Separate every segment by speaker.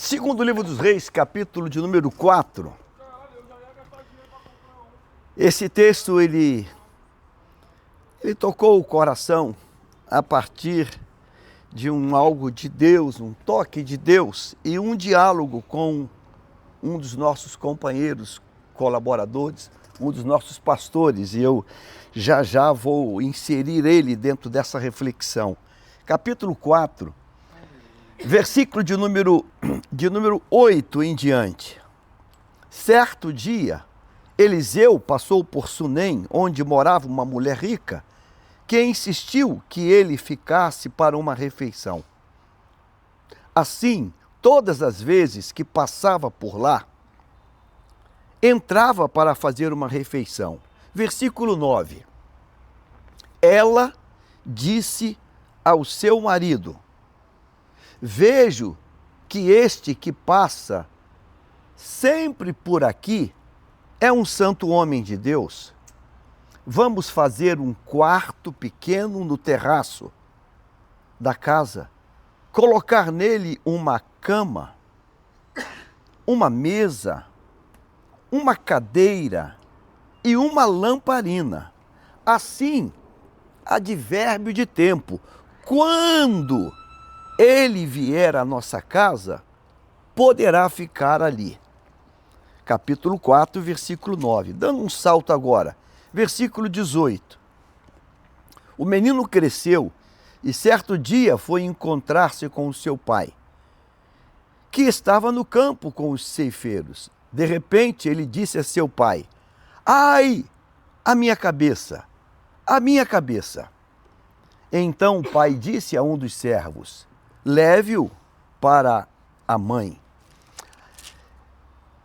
Speaker 1: Segundo livro dos Reis, capítulo de número 4. Esse texto, ele tocou o coração a partir de algo de Deus, um toque de Deus e um diálogo com um dos nossos companheiros, colaboradores, um dos nossos pastores, e eu já vou inserir ele dentro dessa reflexão. Capítulo 4, versículo de número 8 em diante. Certo dia, Eliseu passou por Sunem, onde morava uma mulher rica, que insistiu que ele ficasse para uma refeição. Assim, todas as vezes que passava por lá, entrava para fazer uma refeição. Versículo 9. Ela disse ao seu marido: vejo que este que passa sempre por aqui é um santo homem de Deus. Vamos fazer um quarto pequeno no terraço da casa, colocar nele uma cama, uma mesa, uma cadeira e uma lamparina. Assim, advérbio de tempo, quando ele vier à nossa casa, poderá ficar ali. Capítulo 4, versículo 9. Dando um salto agora. Versículo 18. O menino cresceu e certo dia foi encontrar-se com o seu pai, que estava no campo com os ceifeiros. De repente ele disse a seu pai: ai, a minha cabeça, a minha cabeça. Então o pai disse a um dos servos: leve-o para a mãe.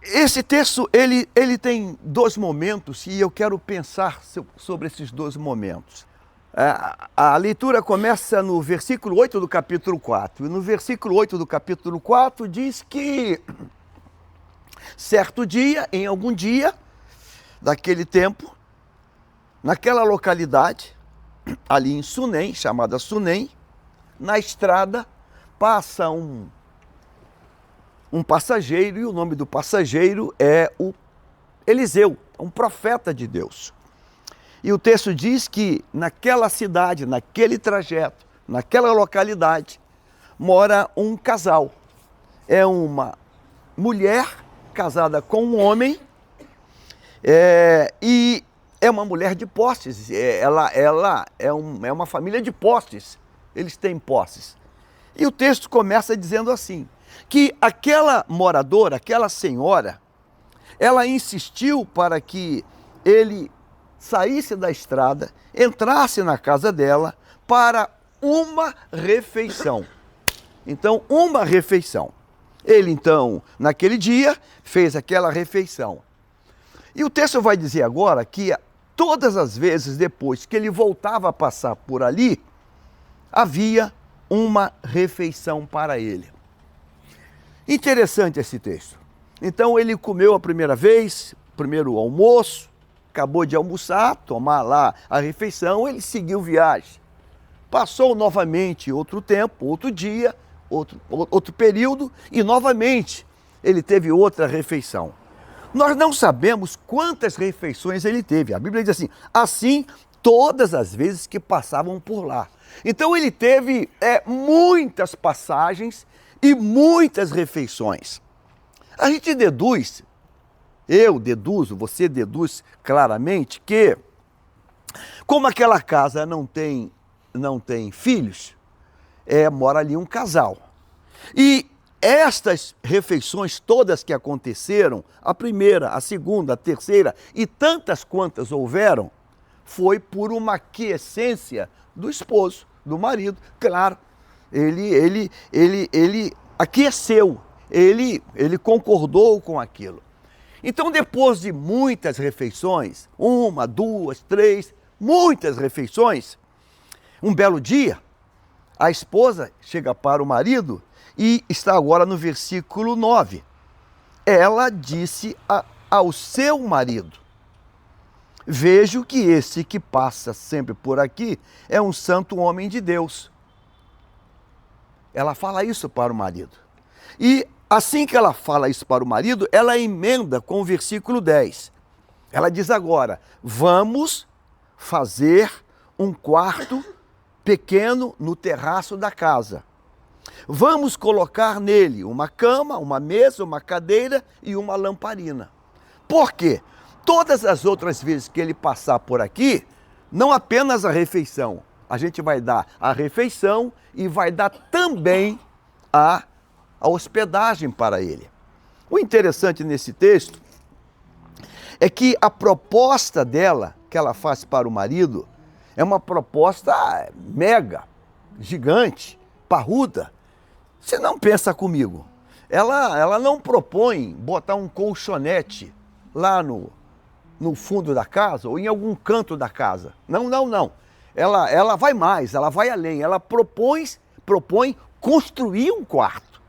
Speaker 1: Esse texto, ele tem dois momentos e eu quero pensar sobre esses dois momentos. A leitura começa no versículo 8 do capítulo 4. E no versículo 8 do capítulo 4 diz que certo dia, em algum dia daquele tempo, naquela localidade, ali em Sunem, chamada Sunem, na estrada passa um passageiro, e o nome do passageiro é o Eliseu, um profeta de Deus. E o texto diz que naquela cidade, naquele trajeto, naquela localidade, mora um casal. É uma mulher casada com um homem, e é uma mulher de posses. Ela é uma família de posses, eles têm posses. E o texto começa dizendo assim, que aquela moradora, aquela senhora, ela insistiu para que ele saísse da estrada, entrasse na casa dela para uma refeição. Então, uma refeição. Ele, então, naquele dia, fez aquela refeição. E o texto vai dizer agora que todas as vezes depois que ele voltava a passar por ali, havia uma refeição para ele. Interessante esse texto. Então ele comeu a primeira vez, primeiro almoço, acabou de almoçar, tomar lá a refeição, ele seguiu viagem. Passou novamente outro tempo, outro dia, outro período e novamente ele teve outra refeição. Nós não sabemos quantas refeições ele teve. A Bíblia diz assim todas as vezes que passavam por lá. Então ele teve muitas passagens e muitas refeições. A gente deduz, eu deduzo, você deduz claramente que, como aquela casa não tem filhos, mora ali um casal. E estas refeições todas que aconteceram, a primeira, a segunda, a terceira e tantas quantas houveram, foi por uma aquiescência do esposo, do marido, claro. Ele aqueceu, ele concordou com aquilo. Então, depois de muitas refeições, uma, duas, três, muitas refeições, um belo dia, a esposa chega para o marido e está agora no versículo 9. Ela disse ao seu marido: vejo que esse que passa sempre por aqui é um santo homem de Deus. Ela fala isso para o marido. E assim que ela fala isso para o marido, ela emenda com o versículo 10. Ela diz agora: vamos fazer um quarto pequeno no terraço da casa. Vamos colocar nele uma cama, uma mesa, uma cadeira e uma lamparina. Por quê? Todas as outras vezes que ele passar por aqui, não apenas a refeição, a gente vai dar a refeição e vai dar também a hospedagem para ele. O interessante nesse texto é que a proposta dela, que ela faz para o marido, é uma proposta mega, gigante, parruda. Você não pensa comigo. Ela não propõe botar um colchonete lá no fundo da casa ou em algum canto da casa. Não, não, não. Ela vai mais, ela vai além. Ela propõe construir um quarto.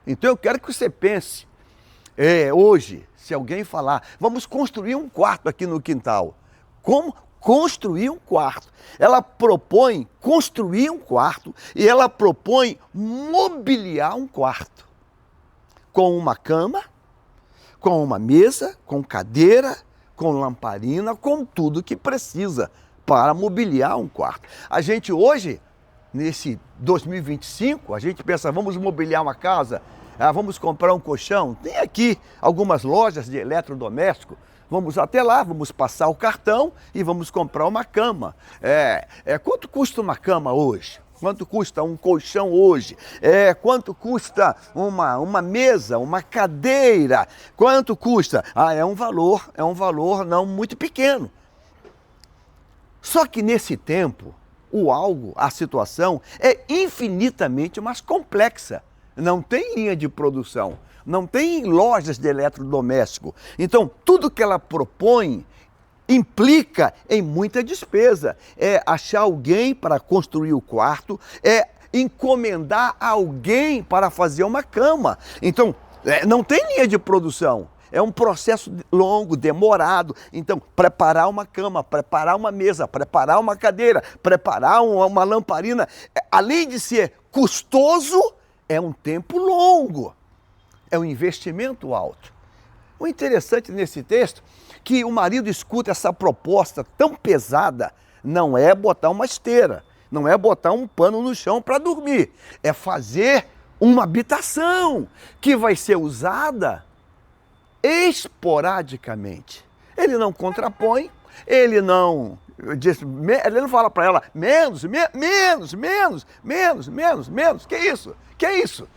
Speaker 1: Então eu quero que você pense, hoje, se alguém falar, vamos construir um quarto aqui no quintal. Como construir um quarto? Ela propõe construir um quarto e ela propõe mobiliar um quarto. Com uma cama, com uma mesa, com cadeira, com lamparina, com tudo que precisa para mobiliar um quarto. A gente hoje, nesse 2025, a gente pensa, vamos mobiliar uma casa, vamos comprar um colchão. Tem aqui algumas lojas de eletrodoméstico. Vamos até lá, vamos passar o cartão e vamos comprar uma cama. Quanto custa uma cama hoje? Quanto custa um colchão hoje? Quanto custa uma mesa, uma cadeira? Quanto custa? É um valor não muito pequeno. Só que nesse tempo, a situação é infinitamente mais complexa. Não tem linha de produção, não tem lojas de eletrodoméstico. Então, tudo que ela propõe implica em muita despesa. É achar alguém para construir o quarto, é encomendar alguém para fazer uma cama. Então, não tem linha de produção. É um processo longo, demorado. Então, preparar uma cama, preparar uma mesa, preparar uma cadeira, preparar uma lamparina, além de ser custoso, é um tempo longo. É um investimento alto. O interessante nesse texto é que o marido escuta essa proposta tão pesada, não é botar uma esteira, não é botar um pano no chão para dormir, é fazer uma habitação que vai ser usada esporadicamente. Ele não contrapõe, ele não fala para ela menos, que isso? Que isso?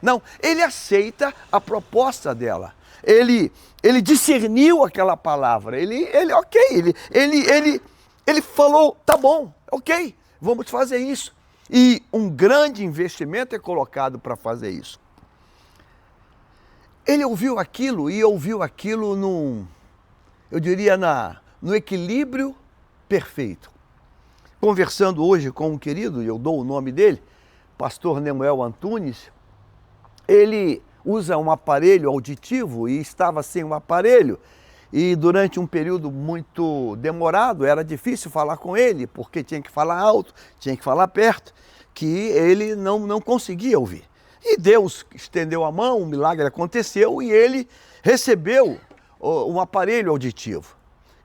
Speaker 1: Não, ele aceita a dela. Ele discerniu aquela palavra. Ele falou, tá bom, ok, vamos fazer isso. E um grande investimento é colocado para fazer isso. Ele ouviu aquilo e ouviu aquilo no equilíbrio perfeito. Conversando hoje com um querido, eu dou o nome dele, pastor Nemuel Antunes, ele usa um aparelho auditivo e estava sem um aparelho e durante um período muito demorado era difícil falar com ele porque tinha que falar alto, tinha que falar perto, que ele não conseguia ouvir. E Deus estendeu a mão, um milagre aconteceu e ele recebeu um aparelho auditivo.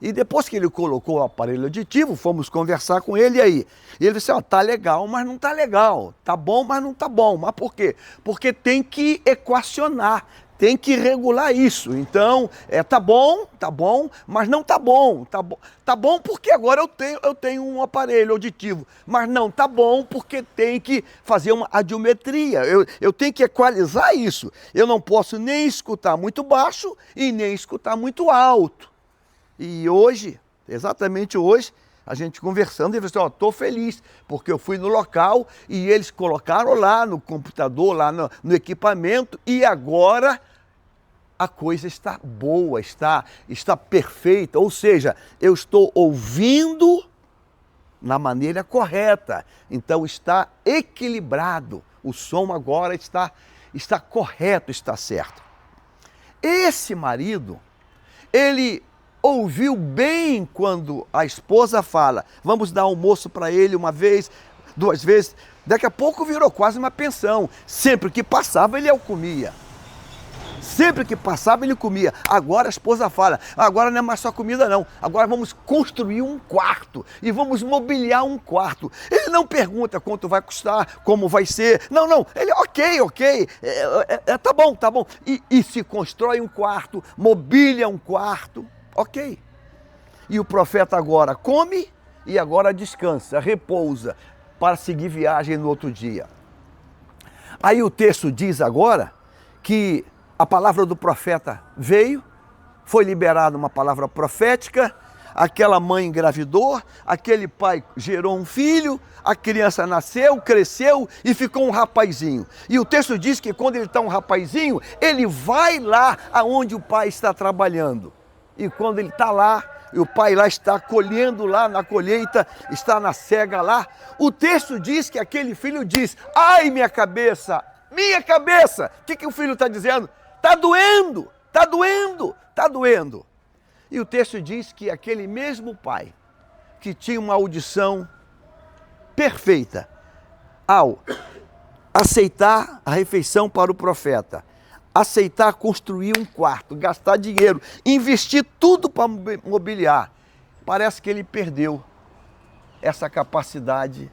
Speaker 1: E depois que ele colocou o aparelho auditivo, fomos conversar com ele e ele disse, tá legal, mas não tá legal. Tá bom, mas não tá bom. Mas por quê? Porque tem que equacionar, tem que regular isso. Então, tá bom, mas não tá bom. Tá bom porque agora eu tenho um aparelho auditivo, mas não tá bom porque tem que fazer uma audiometria. Eu tenho que equalizar isso. Eu não posso nem escutar muito baixo e nem escutar muito alto. E hoje, exatamente hoje, a gente conversando, ele falou assim, estou feliz, porque eu fui no local e eles colocaram lá no computador, lá no equipamento, e agora a coisa está boa, está perfeita, ou seja, eu estou ouvindo na maneira correta, então está equilibrado, o som agora está correto, está certo. Esse marido, ele ouviu bem quando a esposa fala, vamos dar almoço para ele uma vez, duas vezes, daqui a pouco virou quase uma pensão. Sempre que passava, ele o comia. Sempre que passava, ele comia. Agora a esposa fala, agora não é mais só comida não, agora vamos construir um quarto e vamos mobiliar um quarto. Ele não pergunta quanto vai custar, como vai ser, não, ele, ok, tá bom. E se constrói um quarto, mobilia um quarto, ok. E o profeta agora come e agora descansa, repousa, para seguir viagem no outro dia. Aí o texto diz agora que a palavra do profeta veio, foi liberada uma palavra profética, aquela mãe engravidou, aquele pai gerou um filho, a criança nasceu, cresceu e ficou um rapazinho. E o texto diz que quando ele está um rapazinho, ele vai lá aonde o pai está trabalhando. E quando ele está lá, e o pai lá está colhendo lá na colheita, está na cega lá, o texto diz que aquele filho diz, ai minha cabeça, o que o filho está dizendo? Está doendo. E o texto diz que aquele mesmo pai, que tinha uma audição perfeita, ao aceitar a refeição para o profeta, aceitar construir um quarto, gastar dinheiro, investir tudo para mobiliar, parece que ele perdeu essa capacidade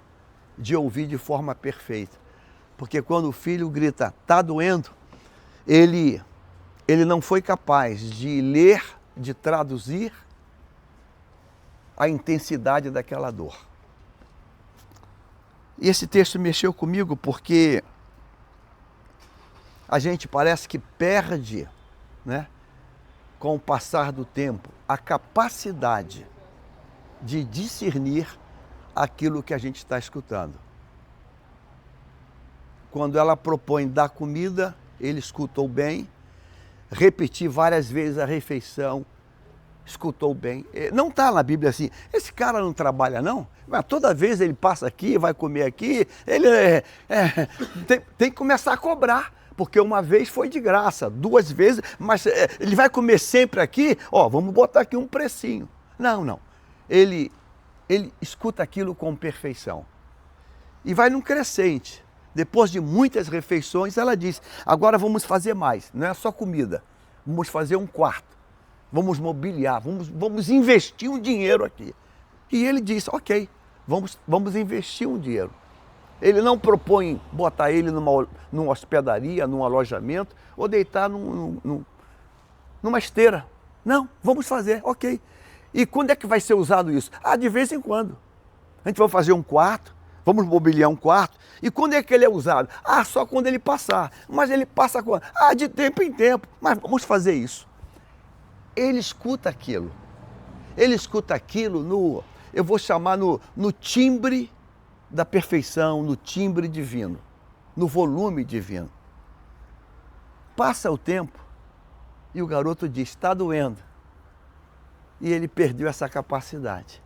Speaker 1: de ouvir de forma perfeita. Porque quando o filho grita, está doendo, ele não foi capaz de ler, de traduzir a intensidade daquela dor. E esse texto mexeu comigo porque a gente parece que perde, né, com o passar do tempo, a capacidade de discernir aquilo que a gente está escutando. Quando ela propõe dar comida, ele escutou bem, repetir várias vezes a refeição, escutou bem. Não está na Bíblia assim, esse cara não trabalha não, mas toda vez ele passa aqui, vai comer aqui, ele tem que começar a cobrar, porque uma vez foi de graça, duas vezes, mas ele vai comer sempre aqui, vamos botar aqui um precinho. Não, ele escuta aquilo com perfeição e vai num crescente. Depois de muitas refeições, ela diz, agora vamos fazer mais, não é só comida, vamos fazer um quarto, vamos mobiliar, vamos investir um dinheiro aqui. E ele diz, ok, vamos investir um dinheiro. Ele não propõe botar ele numa hospedaria, num alojamento, ou deitar numa esteira. Não, vamos fazer, ok. E quando é que vai ser usado isso? De vez em quando. A gente vai fazer um quarto, vamos mobiliar um quarto. E quando é que ele é usado? Só quando ele passar. Mas ele passa quando? De tempo em tempo. Mas vamos fazer isso. Ele escuta aquilo. Ele escuta aquilo eu vou chamar no timbre da perfeição, no timbre divino, no volume divino. Passa o tempo e o garoto diz, está doendo. E ele perdeu essa capacidade.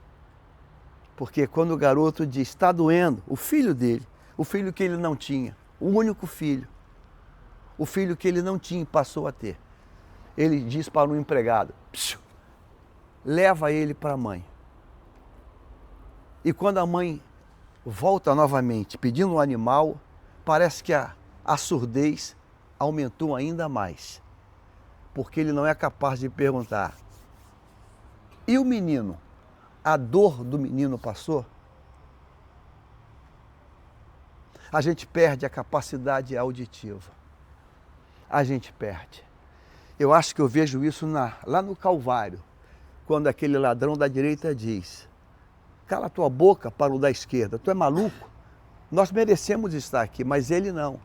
Speaker 1: Porque quando o garoto diz, está doendo, o filho dele, o filho que ele não tinha, o único filho, o filho que ele não tinha e passou a ter, ele diz para um empregado, leva ele para a mãe. E quando a mãe volta novamente pedindo um animal, parece que a surdez aumentou ainda mais. Porque ele não é capaz de perguntar, e o menino? A dor do menino passou? A gente perde a capacidade auditiva. A gente perde. Eu acho que eu vejo isso lá no Calvário, quando aquele ladrão da direita diz, cala tua boca para o da esquerda, tu é maluco? Nós merecemos estar aqui, mas ele não.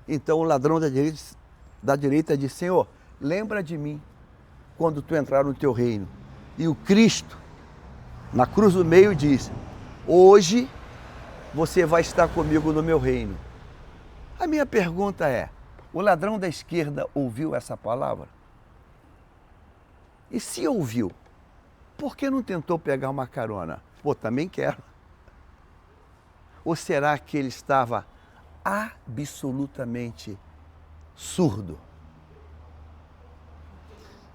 Speaker 1: Então o ladrão da direita diz, Senhor, lembra de mim quando tu entrar no teu reino. E o Cristo, na cruz do meio, diz, hoje você vai estar comigo no meu reino. A minha pergunta é, o ladrão da esquerda ouviu essa palavra? E se ouviu, por que não tentou pegar uma carona? Também quero. Ou será que ele estava absolutamente surdo?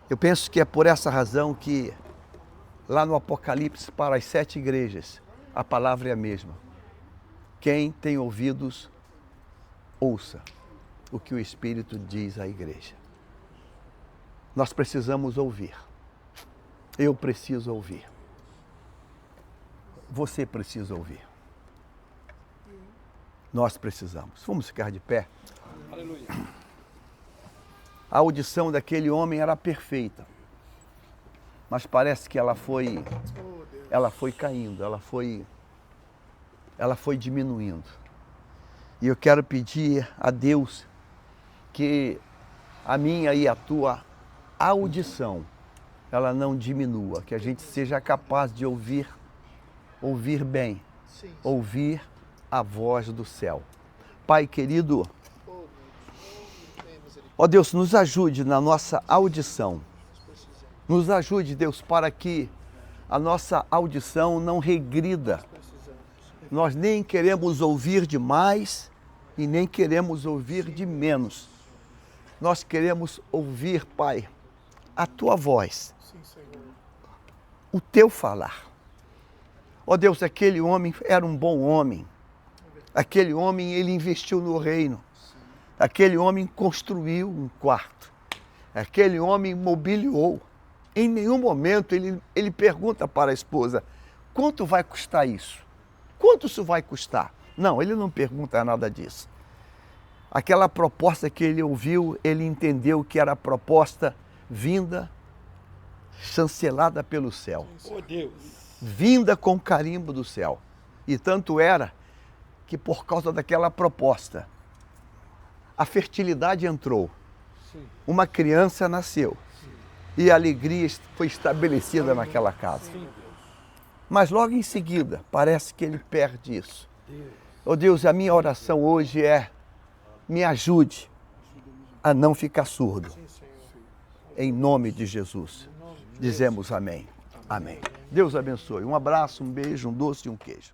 Speaker 1: Eu penso que é por essa razão que lá no Apocalipse, para as 7 igrejas, a palavra é a mesma. Quem tem ouvidos, ouça o que o Espírito diz à igreja. Nós precisamos ouvir. Eu preciso ouvir. Você precisa ouvir. Nós precisamos. Vamos ficar de pé?
Speaker 2: Aleluia.
Speaker 1: A audição daquele homem era perfeita. Mas parece que ela foi caindo, ela foi diminuindo. E eu quero pedir a Deus que a minha e a tua audição, ela não diminua, que a gente seja capaz de ouvir bem, ouvir a voz do céu. Pai querido, ó Deus, nos ajude na nossa audição. Nos ajude, Deus, para que a nossa audição não regrida. Nós nem queremos ouvir de mais e nem queremos ouvir de menos. Nós queremos ouvir, Pai, a Tua voz, o Teu falar. Ó Deus, aquele homem era um bom homem. Aquele homem, ele investiu no reino. Aquele homem construiu um quarto. Aquele homem mobiliou. Em nenhum momento ele pergunta para a esposa, quanto vai custar isso? Quanto isso vai custar? Não, ele não pergunta nada disso. Aquela proposta que ele ouviu, ele entendeu que era a proposta vinda, chancelada pelo céu.
Speaker 2: Oh, Deus.
Speaker 1: Vinda com carimbo do céu. E tanto era que por causa daquela proposta, a fertilidade entrou.
Speaker 2: Sim.
Speaker 1: Uma criança nasceu. E a alegria foi estabelecida naquela casa. Mas logo em seguida, parece que ele perde isso. Oh Deus, a minha oração hoje é, me ajude a não ficar surdo. Em nome de Jesus. Dizemos amém. Amém. Deus abençoe. Um abraço, um beijo, um doce e um queijo.